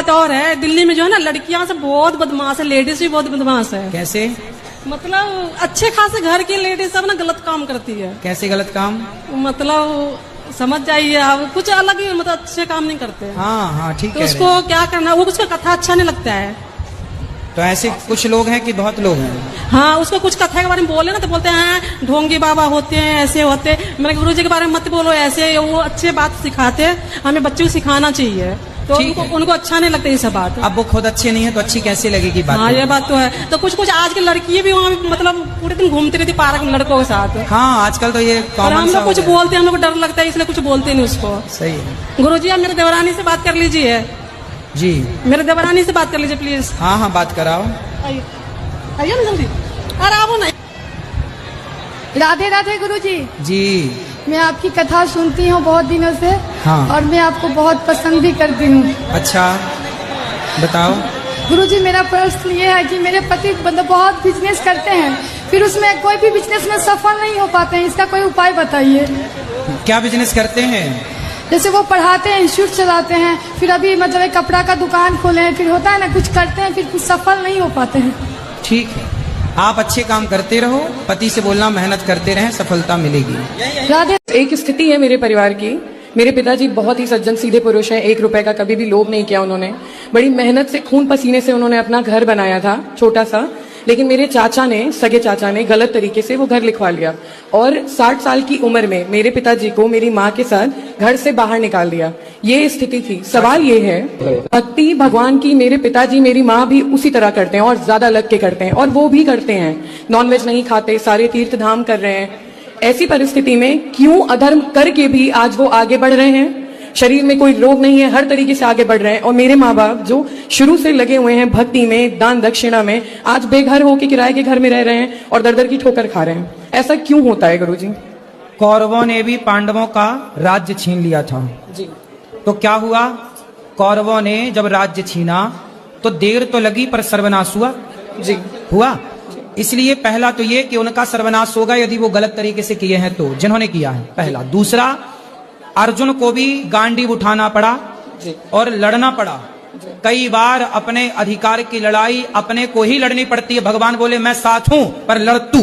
बात और है, दिल्ली में जो है ना लड़कियां से बहुत बदमाश है, लेडीज भी बहुत बदमाश है। कैसे? मतलब अच्छे खासे घर की लेडीज सब ना गलत काम करती है। कैसे गलत काम? मतलब समझ जाइए आप, कुछ अलग ही मतलब अच्छे काम नहीं करते। हाँ हाँ ठीक तो है। उसको क्या करना, वो उसका कथा अच्छा नहीं लगता है। तो ऐसे कुछ लोग हैं कि बहुत लोग हैं? हाँ, उसको कुछ कथा के बारे में बोले ना तो बोलते हैं ढोंगी बाबा होते हैं, ऐसे होते हैं। मैंने गुरु जी के बारे में मत बोलो ऐसे, वो अच्छे बात सिखाते हैं, हमें बच्चों को सिखाना चाहिए। तो उनको अच्छा नहीं लगता ये सब बात। अब वो खुद अच्छे नहीं है तो अच्छी कैसे लगेगी बात? हाँ ये बात तो है। तो कुछ कुछ आज की लड़की भी वहाँ मतलब पूरे दिन घूमती रहती पार्क में लड़कों के साथ। हाँ आजकल तो ये और हम लोग कुछ बोलते हैं, हम लोग डर लगता है इसलिए कुछ बोलते नहीं उसको। सही है। गुरुजी आप मेरे देवरानी से बात कर लीजिए। जी मेरे देवरानी से बात कर लीजिए प्लीज। हाँ हाँ बात कराओ। आइए आइए ना जल्दी, अरे आओ ना। राधे राधे गुरुजी। जी मैं आपकी कथा सुनती हूँ बहुत दिनों से। हाँ। और मैं आपको बहुत पसंद भी करती हूँ। अच्छा बताओ। गुरुजी मेरा प्रश्न ये है कि मेरे पति मतलब बहुत बिजनेस करते हैं, फिर उसमें कोई भी बिजनेस में सफल नहीं हो पाते हैं, इसका कोई उपाय बताइए। क्या बिजनेस करते हैं? जैसे वो पढ़ाते हैं, इंस्टीट्यूट चलाते हैं, फिर अभी मतलब एक कपड़ा का दुकान खोले हैं, फिर होता है ना कुछ करते हैं, फिर कुछ सफल नहीं हो पाते हैं। ठीक है, आप अच्छे काम करते रहो, पति से बोलना मेहनत करते रहें, सफलता मिलेगी। राधे। एक स्थिति है मेरे परिवार की। मेरे पिताजी बहुत ही सज्जन सीधे पुरुष हैं, 1 रुपए का कभी भी लोभ नहीं किया उन्होंने। बड़ी मेहनत से खून पसीने से उन्होंने अपना घर बनाया था, छोटा सा। लेकिन मेरे चाचा ने, सगे चाचा ने गलत तरीके से वो घर लिखवा लिया और 60 साल की उम्र में मेरे पिताजी को मेरी माँ के साथ घर से बाहर निकाल दिया। ये स्थिति थी। सवाल ये है, भक्ति भगवान की मेरे पिताजी मेरी माँ भी उसी तरह करते हैं और ज्यादा लग के करते हैं, और वो भी करते हैं, नॉनवेज नहीं खाते, सारे तीर्थ धाम कर रहे हैं। ऐसी परिस्थिति में क्यों अधर्म करके भी आज वो आगे बढ़ रहे हैं? शरीर में कोई रोग नहीं है, हर तरीके से आगे बढ़ रहे हैं। और मेरे माँ बाप जो शुरू से लगे हुए हैं भक्ति में, दान दक्षिणा में, आज बेघर होकर किराए के घर में रह रहे हैं और दर दर की ठोकर खा रहे हैं। ऐसा क्यों होता है गुरुजी? कौरवों ने भी पांडवों का राज्य छीन लिया था जी। तो क्या हुआ? कौरवों ने जब राज्य छीना तो देर तो लगी पर सर्वनाश हुआ। जी हुआ। इसलिए पहला तो ये कि उनका सर्वनाश होगा यदि वो गलत तरीके से किए हैं तो, जिन्होंने किया है, पहला। दूसरा, अर्जुन को भी गांडीव उठाना पड़ा और लड़ना पड़ा। कई बार अपने अधिकार की लड़ाई अपने को ही लड़नी पड़ती है। भगवान बोले मैं साथ हूं पर लड़ तू।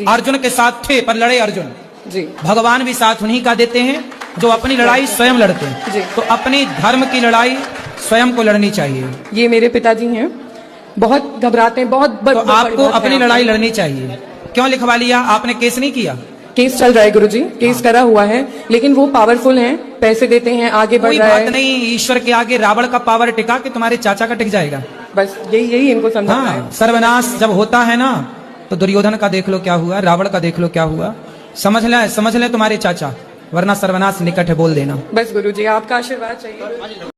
अर्जुन के साथ थे पर लड़े अर्जुन। जी। भगवान भी साथ उन्हीं का देते हैं जो अपनी लड़ाई स्वयं लड़ते हैं। तो अपनी धर्म की लड़ाई स्वयं को लड़नी चाहिए। ये मेरे पिताजी हैं, बहुत घबराते हैं, बहुत तो आपको अपनी लड़ाई लड़नी चाहिए। क्यों लिखवा लिया आपने? केस नहीं किया? केस चल रहा है गुरुजी, केस करा हुआ है, लेकिन वो पावरफुल हैं, पैसे देते हैं, आगे बढ़ रहा है। कोई बात नहीं, ईश्वर के आगे रावण का पावर टिका कि तुम्हारे चाचा का टिक जाएगा। बस यही इनको समझाना है। सर्वनाश जब होता है ना तो दुर्योधन का देख लो क्या हुआ, रावण का देख लो क्या हुआ। समझ ले तुम्हारे चाचा, वरना सर्वनाश निकट है, बोल देना। बस गुरुजी आपका आशीर्वाद चाहिए।